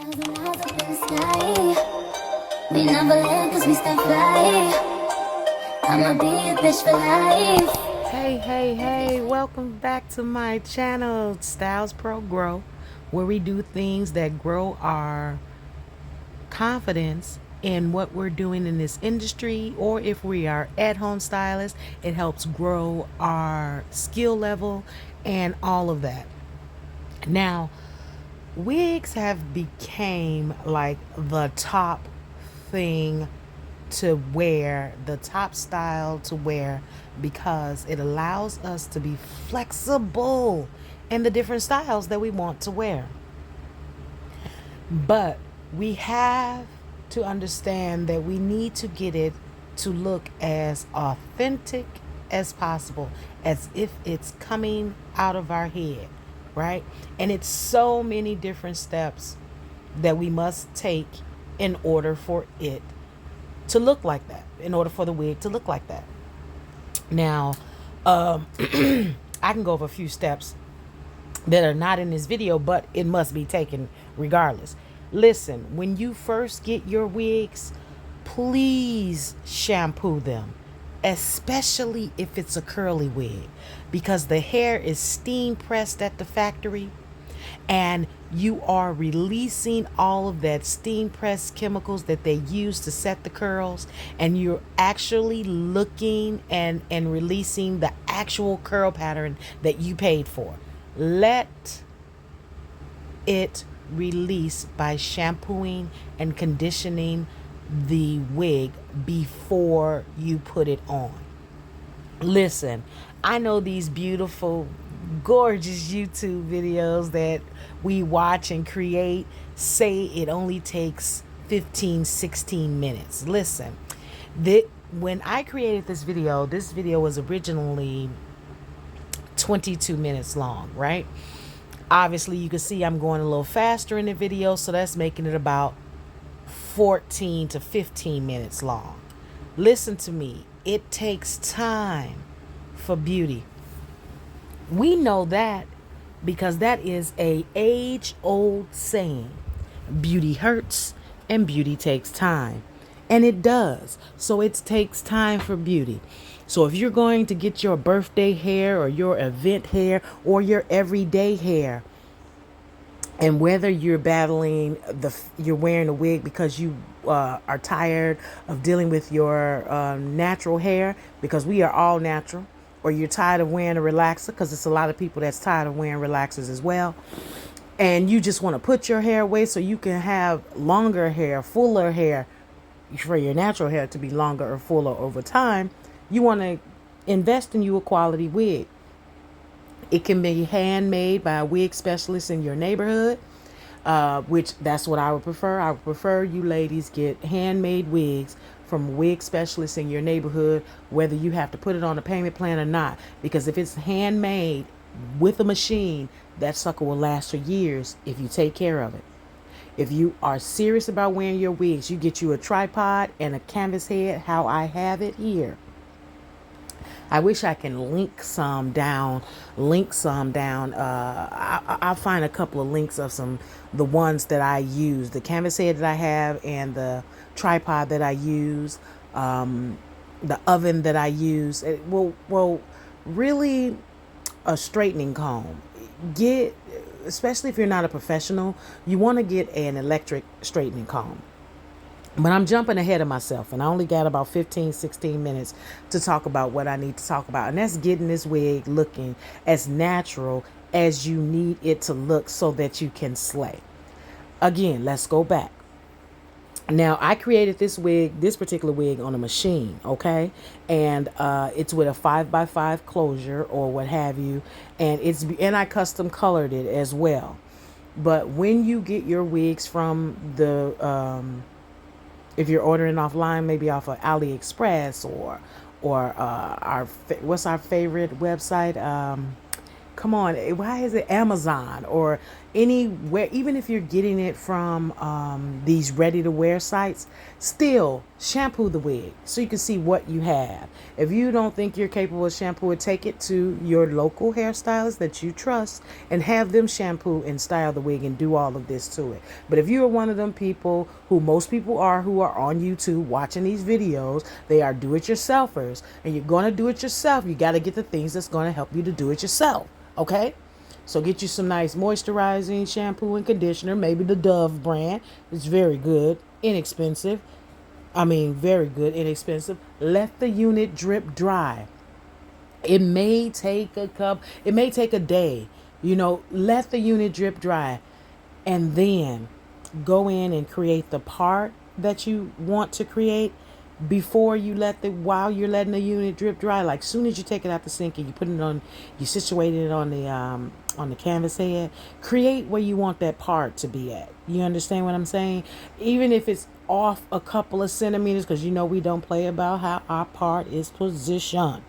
Thousand miles up in the sky. We never land cause we stay fly. I'ma be a bitch for life. Hey, welcome back to my channel, Styles Pro Grow, where we do things that grow our confidence in what we're doing in this industry, or if we are at-home stylists, it helps grow our skill level and all of that. Now, wigs have became like the top thing to wear, the top style to wear, because it allows us to be flexible in the different styles that we want to wear. But we have to understand that we need to get it to look as authentic as possible, as if it's coming out of our head, right? And it's so many different steps that we must take in order for it to look like that, in order for the wig to look like that. Now, I can go over a few steps that are not in this video, but it must be taken regardless. Listen, when you first get your wigs, please shampoo them, especially if it's a curly wig, because the hair is steam pressed at the factory and you are releasing all of that steam press chemicals that they use to set the curls, and you're actually looking and releasing the actual curl pattern that you paid for. Let it release by shampooing and conditioning the wig before you put it on. Listen, I know these beautiful, gorgeous YouTube videos that we watch and create say it only takes 15, 16 minutes. Listen, when I created this video was originally 22 minutes long, right? Obviously, you can see I'm going a little faster in the video, so that's making it about 14 to 15 minutes long. Listen to me. It takes time for beauty. We know that because that is a age-old saying. Beauty hurts and beauty takes time. And it does. So it takes time for beauty. So if you're going to get your birthday hair or your event hair or your everyday hair, and whether you're battling you're wearing a wig because you are tired of dealing with your natural hair, because we are all natural, or you're tired of wearing a relaxer, because it's a lot of people that's tired of wearing relaxers as well, and you just want to put your hair away so you can have longer hair, fuller hair, for your natural hair to be longer or fuller over time, you want to invest in you a quality wig. It can be handmade by a wig specialist in your neighborhood, which that's what I would prefer. I would prefer you ladies get handmade wigs from a wig specialist in your neighborhood, whether you have to put it on a payment plan or not. Because if it's handmade with a machine, that sucker will last for years if you take care of it. If you are serious about wearing your wigs, you get you a tripod and a canvas head, how I have it here. I wish I can link some down. I'll find a couple of links of the ones that I use, the canvas head that I have, and the tripod that I use, the oven that I use. Really, a straightening comb. Especially if you're not a professional, you want to get an electric straightening comb. But I'm jumping ahead of myself, and I only got about 15, 16 minutes to talk about what I need to talk about. And that's getting this wig looking as natural as you need it to look so that you can slay. Again, let's go back. Now, I created this particular wig on a machine, okay? And it's with a 5x5 closure or what have you. And I custom colored it as well. But when you get your wigs from if you're ordering offline, maybe off of AliExpress or what's our favorite website? Come on, why is it Amazon? Or anywhere, even if you're getting it from these ready to wear sites, still shampoo the wig so you can see what you have. If you don't think you're capable of shampoo it, take it to your local hairstylist that you trust and have them shampoo and style the wig and do all of this to it. But if you are one of them people, who most people are, who are on YouTube watching these videos, they are do-it-yourselfers, and you're going to do it yourself, you got to get the things that's going to help you to do it yourself. Okay? So get you some nice moisturizing shampoo and conditioner, maybe the Dove brand. It's very good, inexpensive. I mean, very good, inexpensive. Let the unit drip dry. It may take a day. Let the unit drip dry, and then go in and create the part that you want to create before you while you're letting the unit drip dry. Like, soon as you take it out the sink and you put it on, you situate it on the canvas head, create where you want that part to be at. You understand what I'm saying? Even if it's off a couple of centimeters, because we don't play about how our part is positioned.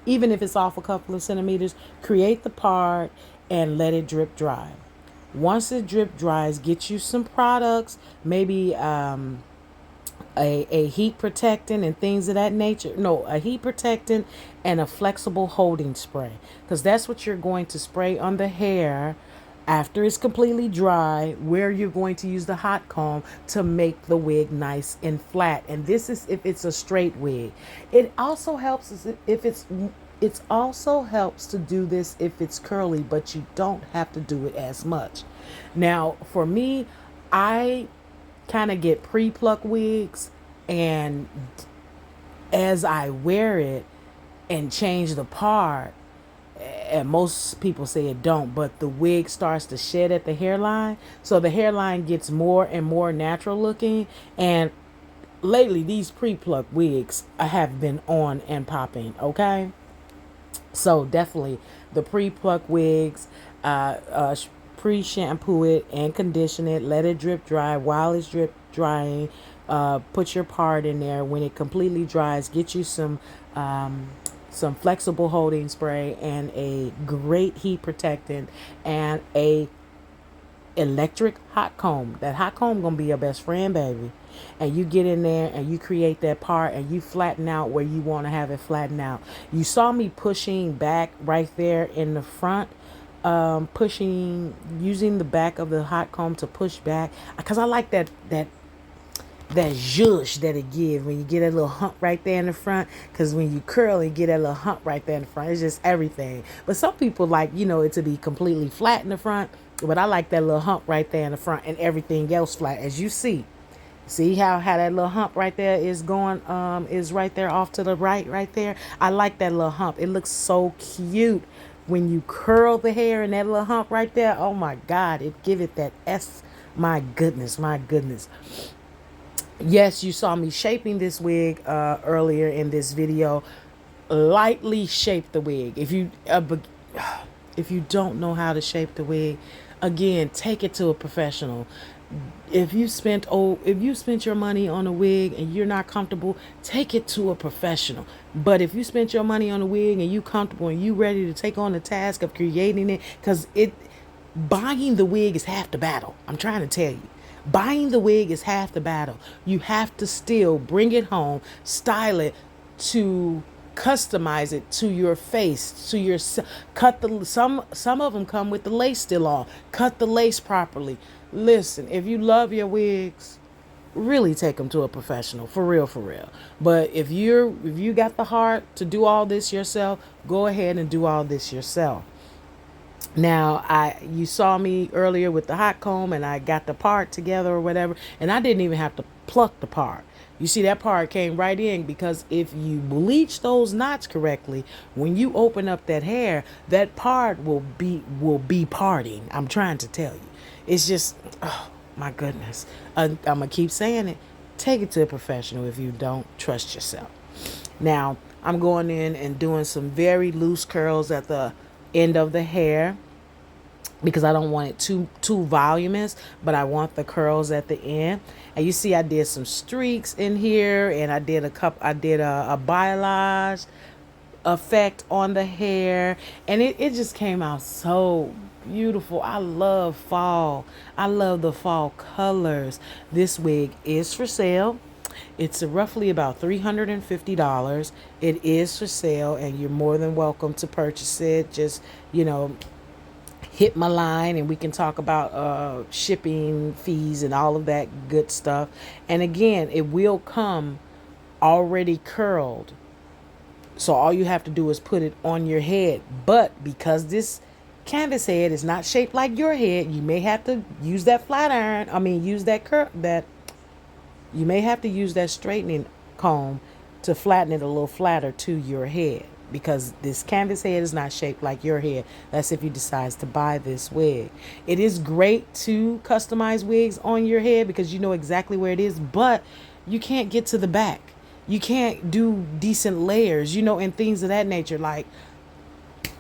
Even if it's off a couple of centimeters, create the part and let it drip dry. Once it drip dries, get you some products, maybe a heat protectant and things of that nature. No, a heat protectant and a flexible holding spray, because that's what you're going to spray on the hair after it's completely dry, where you're going to use the hot comb to make the wig nice and flat. And this is if it's a straight wig. It also helps if it also helps to do this if it's curly, but you don't have to do it as much. Now, for me, I kind of get pre-pluck wigs, and as I wear it and change the part, and most people say it don't, but the wig starts to shed at the hairline, so the hairline gets more and more natural looking. And lately these pre-pluck wigs have been on and popping. Okay, so definitely the pre-pluck wigs, pre-shampoo it and condition it, let it drip dry. While it's drip drying, put your part in there. When it completely dries, get you some flexible holding spray and a great heat protectant and a electric hot comb. That hot comb gonna be your best friend, baby. And you get in there and you create that part and you flatten out where you want to have it flatten out. You saw me pushing back right there in the front, using the back of the hot comb to push back, because I like that zhuzh that it gives when you get a little hump right there in the front. Because when you curl, you get that little hump right there in the front. It's just everything. But some people like it to be completely flat in the front, but I like that little hump right there in the front and everything else flat. As you see how that little hump right there is going, is right there off to the right there. I like that little hump. It looks so cute when you curl the hair and that little hump right there. Oh my God, it give it that S. My goodness. Yes, you saw me shaping this wig earlier in this video. Lightly shape the wig. If you don't know how to shape the wig, again, take it to a professional. If you spent your money on a wig and you're not comfortable, take it to a professional. But if you spent your money on a wig and you comfortable and you ready to take on the task of creating it, because buying the wig is half the battle. I'm trying to tell you. Buying the wig is half the battle. You have to still bring it home, style it, to customize it to your face, to your some of them come with the lace still on. Cut the lace properly. Listen, if you love your wigs, really take them to a professional, for real. But if you got the heart to do all this yourself, go ahead and do all this yourself. Now, you saw me earlier with the hot comb and I got the part together or whatever, and I didn't even have to pluck the part. You see, that part came right in, because if you bleach those knots correctly, when you open up that hair, that part will be parting. I'm trying to tell you. It's just, oh my goodness. I'm going to keep saying it. Take it to a professional if you don't trust yourself. Now, I'm going in and doing some very loose curls at the end of the hair, because I don't want it too voluminous, but I want the curls at the end. And you see I did some streaks in here, and I did a balayage effect on the hair, and it just came out so beautiful. I love fall. I love the fall colors. This wig is for sale. It's roughly about $350. It is for sale, and you're more than welcome to purchase it. Just, you know, hit my line and we can talk about shipping fees and all of that good stuff. And again, it will come already curled. So all you have to do is put it on your head. But because this canvas head is not shaped like your head, you may have to use that flat iron. I mean, use that you may have to use that straightening comb to flatten it a little flatter to your head, because this canvas head is not shaped like your head. That's if you decide to buy this wig. It is great to customize wigs on your head because you know exactly where it is, but you can't get to the back. You can't do decent layers, you know, and things of that nature. Like,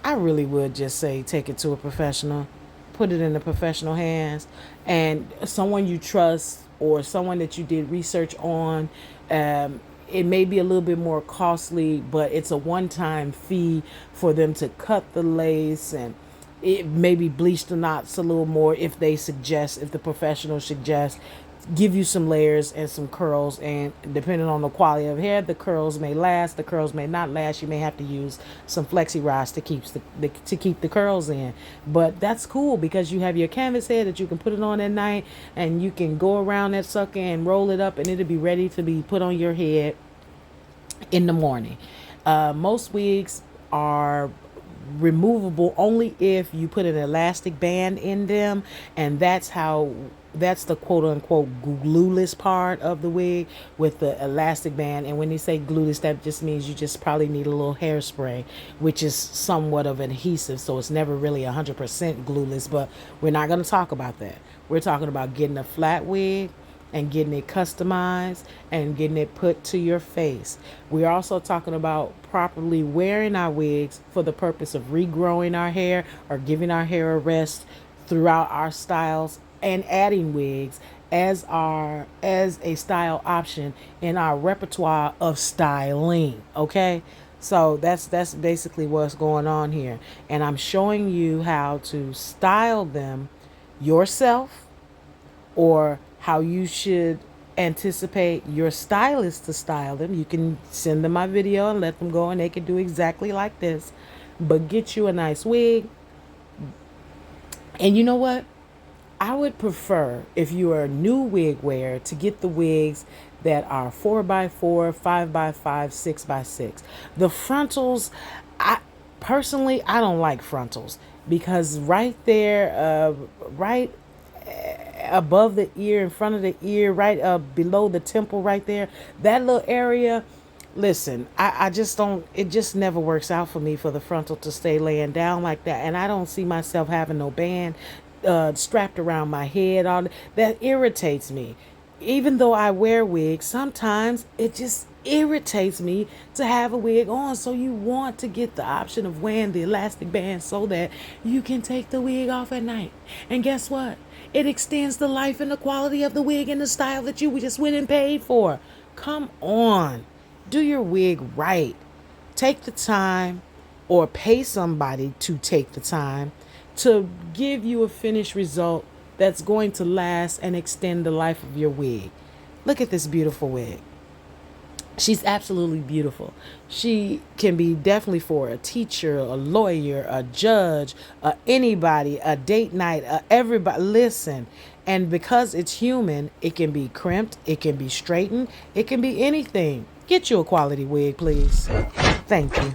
I really would just say take it to a professional, put it in the professional hands, and someone you trust or someone that you did research on. It may be a little bit more costly, but it's a one-time fee for them to cut the lace, and it maybe bleach the knots a little more if the professional suggests, give you some layers and some curls, and depending on the quality of hair, the curls may last, the curls may not last. You may have to use some flexi rods to keep the curls in. But that's cool because you have your canvas head that you can put it on at night, and you can go around that sucker and roll it up, and it'll be ready to be put on your head in the morning. Most wigs are removable only if you put an elastic band in them, and that's the quote unquote glueless part of the wig, with the elastic band. And when they say glueless, that just means you just probably need a little hairspray, which is somewhat of an adhesive, so it's never really 100% glueless. But we're not going to talk about that. We're talking about getting a flat wig and getting it customized and getting it put to your face. We're also talking about properly wearing our wigs for the purpose of regrowing our hair or giving our hair a rest throughout our styles, and adding wigs as a style option in our repertoire of styling. Okay, so that's basically what's going on here, and I'm showing you how to style them yourself, or how you should anticipate your stylist to style them. You can send them my video and let them go, and they can do exactly like this. But get you a nice wig. And you know what? I would prefer, if you are a new wig wearer, to get the wigs that are 4x4, 5x5, 6x6. The frontals, I don't like frontals, because right there, right above the ear, in front of the ear, right below the temple right there, that little area, listen, I just don't, it just never works out for me for the frontal to stay laying down like that. And I don't see myself having no band strapped around my head. All that irritates me. Even though I wear wigs, sometimes it just irritates me to have a wig on. So you want to get the option of wearing the elastic band so that you can take the wig off at night. And guess what? It extends the life and the quality of the wig and the style that you just went and paid for. Come on. Do your wig right. Take the time, or pay somebody to take the time to give you a finished result that's going to last and extend the life of your wig. Look at this beautiful wig. She's absolutely beautiful. She can be definitely for a teacher, a lawyer, a judge, anybody, a date night, everybody. Listen, and because it's human, it can be crimped, it can be straightened, it can be anything. Get you a quality wig, please. Thank you.